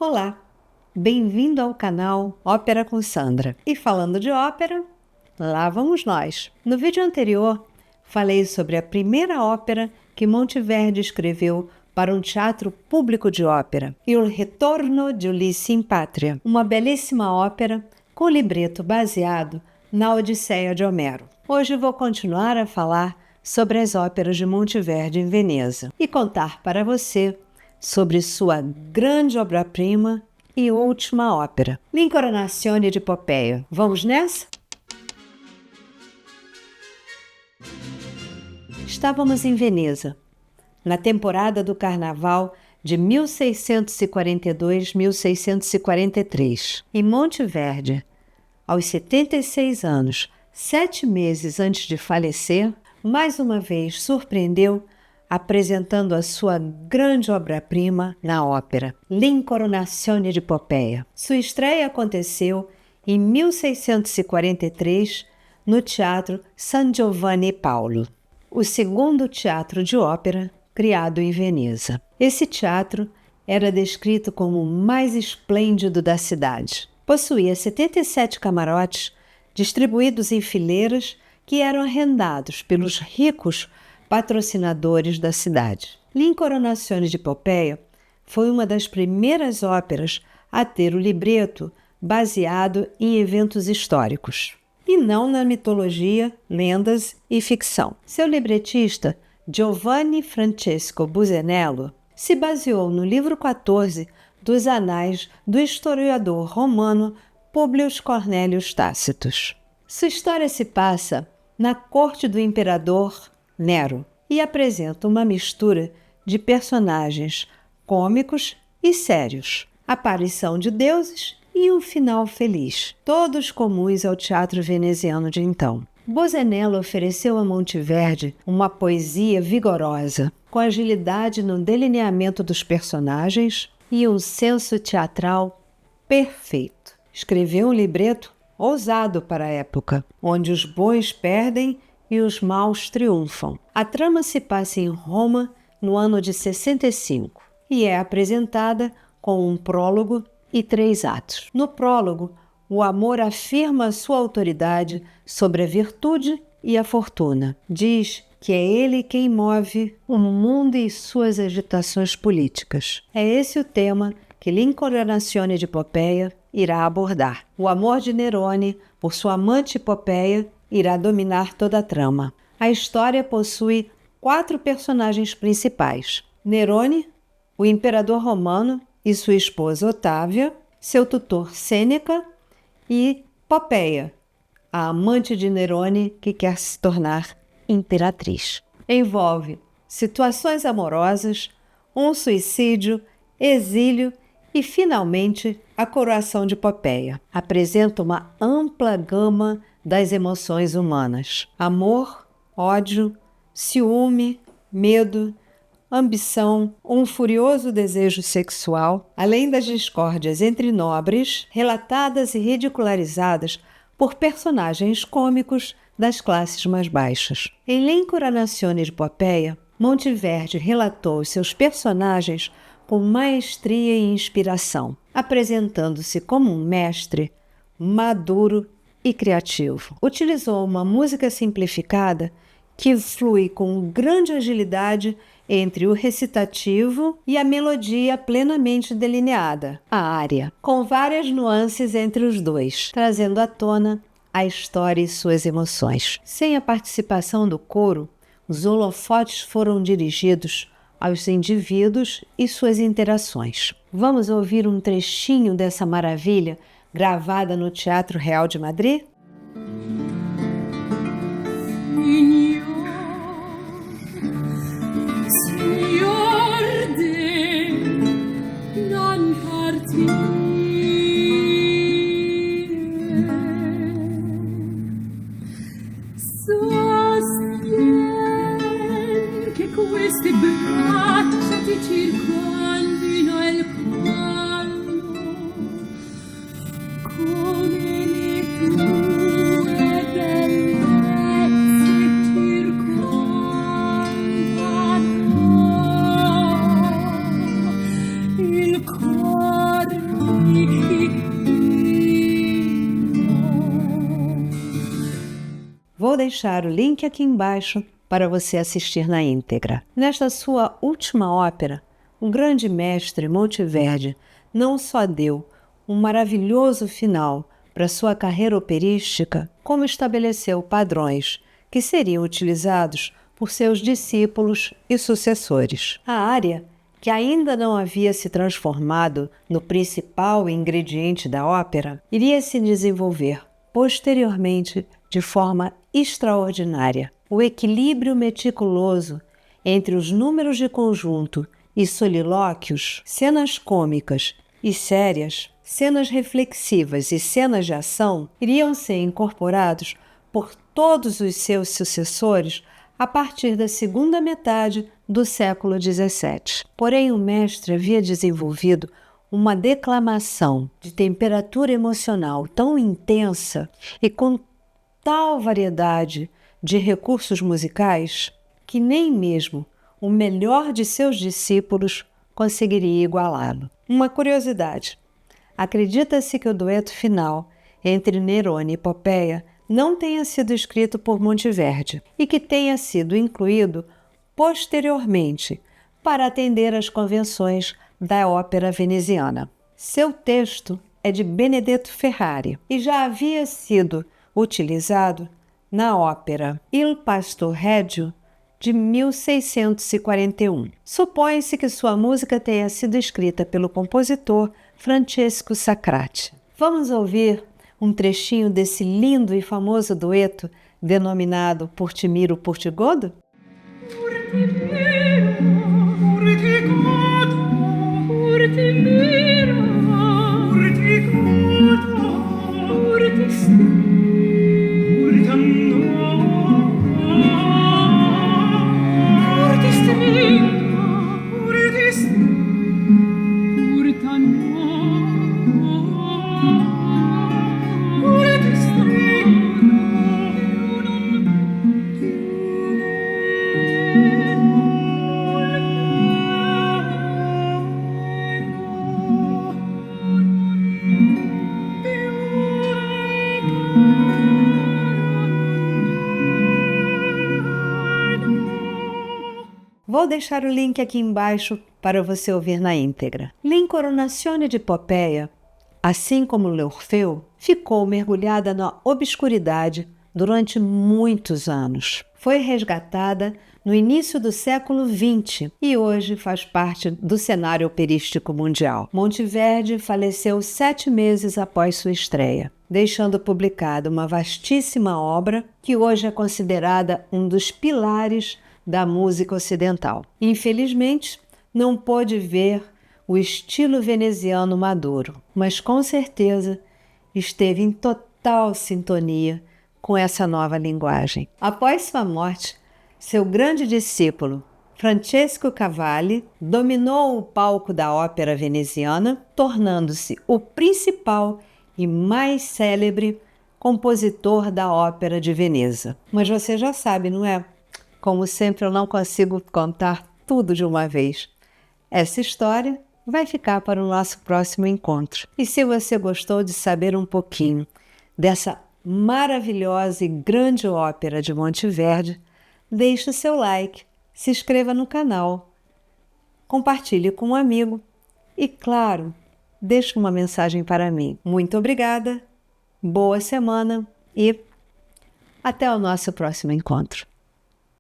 Olá, bem-vindo ao canal Ópera com Sandra. E falando de ópera, lá vamos nós. No vídeo anterior, falei sobre a primeira ópera que Monteverdi escreveu para um teatro público de ópera, Il Ritorno di Ulisse in Patria, uma belíssima ópera com libreto baseado na Odisseia de Homero. Hoje vou continuar a falar sobre as óperas de Monteverdi em Veneza e contar para você sobre sua grande obra-prima e última ópera, L'Incoronazione di Poppea. Vamos nessa? Estávamos em Veneza, na temporada do Carnaval de 1642-1643, e Monteverdi, aos 76 anos, 7 meses antes de falecer, mais uma vez surpreendeu apresentando a sua grande obra-prima na ópera, L'Incoronazione di Poppea. Sua estreia aconteceu em 1643 no Teatro San Giovanni Paolo, o segundo teatro de ópera criado em Veneza. Esse teatro era descrito como o mais esplêndido da cidade. Possuía 77 camarotes distribuídos em fileiras que eram arrendados pelos ricos patrocinadores da cidade. L'Incoronazione di Poppea foi uma das primeiras óperas a ter o libreto baseado em eventos históricos, e não na mitologia, lendas e ficção. Seu libretista, Giovanni Francesco Busanello, se baseou no livro 14 dos Anais do historiador romano Publio Cornelius Tácito. Sua história se passa na corte do imperador Nero e apresenta uma mistura de personagens cômicos e sérios, aparição de deuses e um final feliz, todos comuns ao teatro veneziano de então. Busanello ofereceu a Monteverdi uma poesia vigorosa, com agilidade no delineamento dos personagens e um senso teatral perfeito. Escreveu um libreto ousado para a época, onde os bons perdem e os maus triunfam. A trama se passa em Roma no ano de 65 e é apresentada com um prólogo e 3 atos. No prólogo, o amor afirma sua autoridade sobre a virtude e a fortuna. Diz que é ele quem move o mundo e suas agitações políticas. É esse o tema que L'Incoronazione di Poppea irá abordar. O amor de Nerone por sua amante Poppea irá dominar toda a trama. A história possui 4 personagens principais: Nerone, o imperador romano e sua esposa Otávia, seu tutor Sêneca e Poppea, a amante de Nerone que quer se tornar imperatriz. Envolve situações amorosas, um suicídio, exílio e, finalmente, a coroação de Poppea. Apresenta uma ampla gama das emoções humanas: amor, ódio, ciúme, medo, ambição, um furioso desejo sexual, além das discórdias entre nobres, relatadas e ridicularizadas por personagens cômicos das classes mais baixas. Em L'Incoronazione di Poppea, Monteverdi relatou os seus personagens com maestria e inspiração, apresentando-se como um mestre maduro e criativo. Utilizou uma música simplificada que flui com grande agilidade entre o recitativo e a melodia plenamente delineada, a área, com várias nuances entre os dois, trazendo à tona a história e suas emoções. Sem a participação do coro, os holofotes foram dirigidos aos indivíduos e suas interações. Vamos ouvir um trechinho dessa maravilha gravada no Teatro Real de Madrid? Queste braccia ti circondino il collo come le tue bellezze circondano il cuore Vou deixar o link aqui embaixo para você assistir na íntegra. Nesta sua última ópera, o grande mestre Monteverdi não só deu um maravilhoso final para sua carreira operística, como estabeleceu padrões que seriam utilizados por seus discípulos e sucessores. A área, que ainda não havia se transformado no principal ingrediente da ópera, iria se desenvolver posteriormente de forma extraordinária. O equilíbrio meticuloso entre os números de conjunto e solilóquios, cenas cômicas e sérias, cenas reflexivas e cenas de ação iriam ser incorporados por todos os seus sucessores a partir da segunda metade do século XVII. Porém, o mestre havia desenvolvido uma declamação de temperatura emocional tão intensa e com tal variedade de recursos musicais que nem mesmo o melhor de seus discípulos conseguiria igualá-lo. Uma curiosidade: acredita-se que o dueto final entre Nerone e Popéia não tenha sido escrito por Monteverdi e que tenha sido incluído posteriormente para atender às convenções da ópera veneziana. Seu texto é de Benedetto Ferrari e já havia sido utilizado na ópera Il Pastoreggio de 1641. Supõe-se que sua música tenha sido escrita pelo compositor Francesco Sacrati. Vamos ouvir um trechinho desse lindo e famoso dueto denominado Portimiro Portigodo? Vou deixar o link aqui embaixo para você ouvir na íntegra. L'Incoronazione de Popéia, assim como L'Orfeu, ficou mergulhada na obscuridade durante muitos anos. Foi resgatada no início do século XX e hoje faz parte do cenário operístico mundial. Monteverdi faleceu 7 meses após sua estreia, deixando publicada uma vastíssima obra que hoje é considerada um dos pilares da música ocidental. Infelizmente, não pôde ver o estilo veneziano maduro, mas com certeza esteve em total sintonia com essa nova linguagem. Após sua morte, seu grande discípulo, Francesco Cavalli, dominou o palco da ópera veneziana, tornando-se o principal e mais célebre compositor da ópera de Veneza. Mas você já sabe, não é? Como sempre, eu não consigo contar tudo de uma vez. Essa história vai ficar para o nosso próximo encontro. E se você gostou de saber um pouquinho dessa maravilhosa e grande ópera de Monteverdi, deixe o seu like, se inscreva no canal, compartilhe com um amigo e, claro, deixe uma mensagem para mim. Muito obrigada, boa semana e até o nosso próximo encontro.